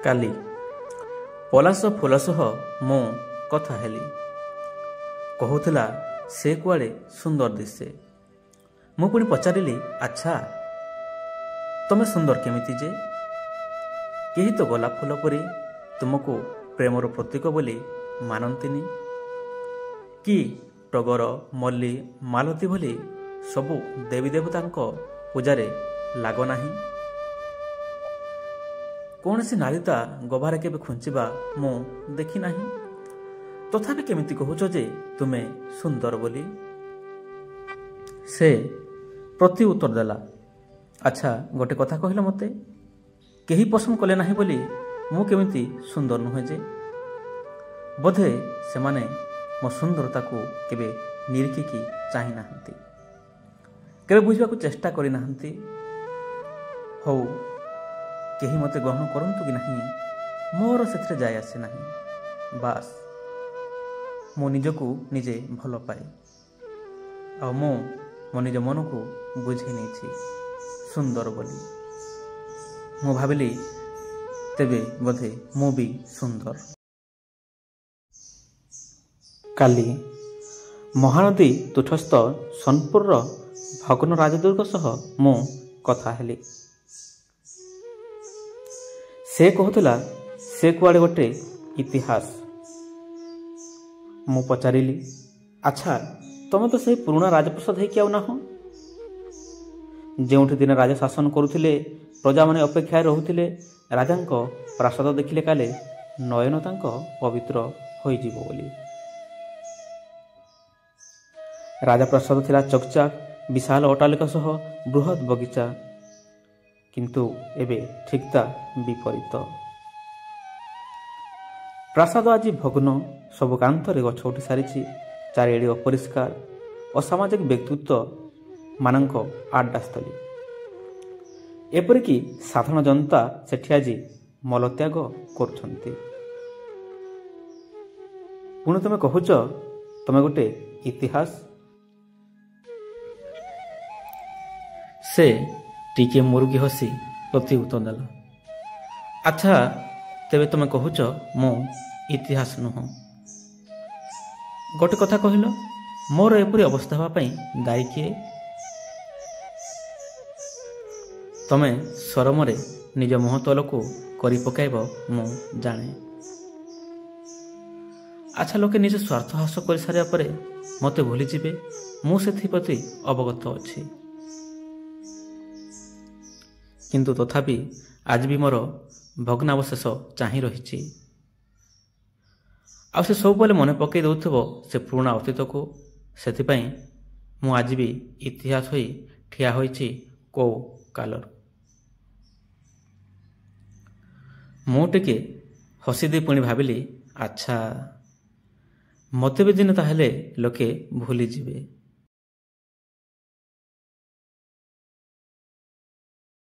କାଲି ପଲାଶ ଫୁଲ ସହ ମୁଁ କଥା ହେଲି। କହୁଥିଲା ସେ କୁଆଡ଼େ ସୁନ୍ଦର ଦିଶେ। ମୁଁ ପୁଣି ପଚାରିଲି, ଆଚ୍ଛା ତମେ ସୁନ୍ଦର କେମିତି ଯେ? କେହି ତ ଗୋଲାପ ଫୁଲ ପରି ତୁମକୁ ପ୍ରେମର ପ୍ରତୀକ ବୋଲି ମାନନ୍ତିନି କି ଟଗର, ମଲ୍ଲୀ, ମାଳତୀ ଭଳି ସବୁ ଦେବୀ ଦେବତାଙ୍କ ପୂଜାରେ ଲାଗ ନାହିଁ। କୌଣସି ନାରୀ ତା ଗଭାରେ କେବେ ଖୁଞ୍ଚିବା ମୁଁ ଦେଖି ନାହିଁ। ତଥାପି କେମିତି କହୁଛ ଯେ ତୁମେ ସୁନ୍ଦର ବୋଲି? ସେ ପ୍ରତି ଉତ୍ତର ଦେଲା, ଆଚ୍ଛା ଗୋଟେ କଥା କହିଲ ମୋତେ, କେହି ପସନ୍ଦ କଲେ ନାହିଁ ବୋଲି ମୁଁ କେମିତି ସୁନ୍ଦର ନୁହେଁ ଯେ? ବୋଧେ ସେମାନେ ମୋ ସୁନ୍ଦରତାକୁ କେବେ ନିରୀକ୍ଷିକି ଚାହିଁ ନାହାନ୍ତି, କେବେ ବୁଝିବାକୁ ଚେଷ୍ଟା କରିନାହାନ୍ତି। ହଉ, କେହି ମୋତେ ଗ୍ରହଣ କରନ୍ତୁ କି ନାହିଁ, ମୋର ସେଥିରେ ଯାଏ ଆସେ ନାହିଁ। ବାସ୍, ମୁଁ ନିଜକୁ ନିଜେ ଭଲ ପାଏ, ଆଉ ମୁଁ ମୋ ନିଜ ମନକୁ ବୁଝେଇ ନେଇଛି ସୁନ୍ଦର ବୋଲି। ମୁଁ ଭାବିଲି ତେବେ ବୋଧେ ମୁଁ ବି ସୁନ୍ଦର। କାଲି ମହାନଦୀ ତୁଠସ୍ଥ ସୋନପୁରର ଭଗ୍ନ ରାଜଦୁର୍ଗ ସହ ମୁଁ କଥା ହେଲି। ସେ କହୁଥିଲା ସେ କୁଆଡ଼େ ଗୋଟେ ଇତିହାସ। ମୁଁ ପଚାରିଲି, ଆଚ୍ଛା ତମେ ତ ସେହି ପୁରୁଣା ରାଜପ୍ରସାଦ ହେଇକି ଆଉ ନାହଁ, ଯେଉଁଠି ଦିନେ ରାଜା ଶାସନ କରୁଥିଲେ, ପ୍ରଜାମାନେ ଅପେକ୍ଷାରେ ରହୁଥିଲେ। ରାଜାଙ୍କ ପ୍ରାସାଦ ଦେଖିଲେ କାଳେ ନୟନ ତାଙ୍କ ପବିତ୍ର ହୋଇଯିବ ବୋଲି। ରାଜପ୍ରାସାଦ ଥିଲା ଚକଚାକ୍, ବିଶାଳ ଅଟ୍ଟାଳିକା ସହ ବୃହତ୍ ବଗିଚା। କିନ୍ତୁ ଏବେ ଠିକ୍ ତା ବିପରୀତ। ପ୍ରାସାଦ ଆଜି ଭଗ୍ନ, ସବୁ କାନ୍ଥରେ ଗଛ ଉଠି ସାରିଛି। ଚାରିଆଡ଼େ ଅପରିଷ୍କାର, ଅସାମାଜିକ ବ୍ୟକ୍ତିତ୍ୱ ମାନଙ୍କ ଆଡ୍ଡାସ୍ଥଳୀ। ଏପରିକି ସାଧାରଣ ଜନତା ସେଠି ଆଜି ମଳତ୍ୟାଗ କରୁଛନ୍ତି। ପୁଣି ତୁମେ କହୁଛ ତମେ ଗୋଟେ ଇତିହାସ? ସେ ଟିକେ ମୁରୁକି ହସି ପ୍ରତି ଉତ୍ତର ଦେଲା, ଆଚ୍ଛା ତେବେ ତୁମେ କହୁଛ ମୁଁ ଇତିହାସ ନୁହଁ। ଗୋଟେ କଥା କହିଲ, ମୋର ଏପରି ଅବସ୍ଥା ହେବା ପାଇଁ ଦାୟୀ କିଏ? ତମେ ସରମରେ ନିଜ ମୁହଁ ତଳକୁ କରି ପକାଇବ ମୁଁ ଜାଣେ। ଆଚ୍ଛା, ଲୋକେ ନିଜ ସ୍ୱାର୍ଥ ହାସ କରିସାରିବା ପରେ ମୋତେ ଭୁଲିଯିବେ, ମୁଁ ସେଥିପ୍ରତି ଅବଗତ ଅଛି। କିନ୍ତୁ ତଥାପି ଆଜି ବି ମୋର ଭଗ୍ନାବଶେଷ ଚାହିଁ ରହିଛି। ଆଉ ସେ ସବୁବେଳେ ମନେ ପକାଇ ଦେଉଥିବ ସେ ପୁରୁଣା ଅତୀତକୁ। ସେଥିପାଇଁ ମୁଁ ଆଜି ବି ଇତିହାସ ହୋଇ ଠିଆ ହୋଇଛି କୋଉ କାଲରୁ। ମୁଁ ଟିକେ ହସିଦେଇ ପୁଣି ଭାବିଲି, ଆଚ୍ଛା ମୋତେ ବି ଦିନେ ତାହେଲେ ଲୋକେ ଭୁଲିଯିବେ।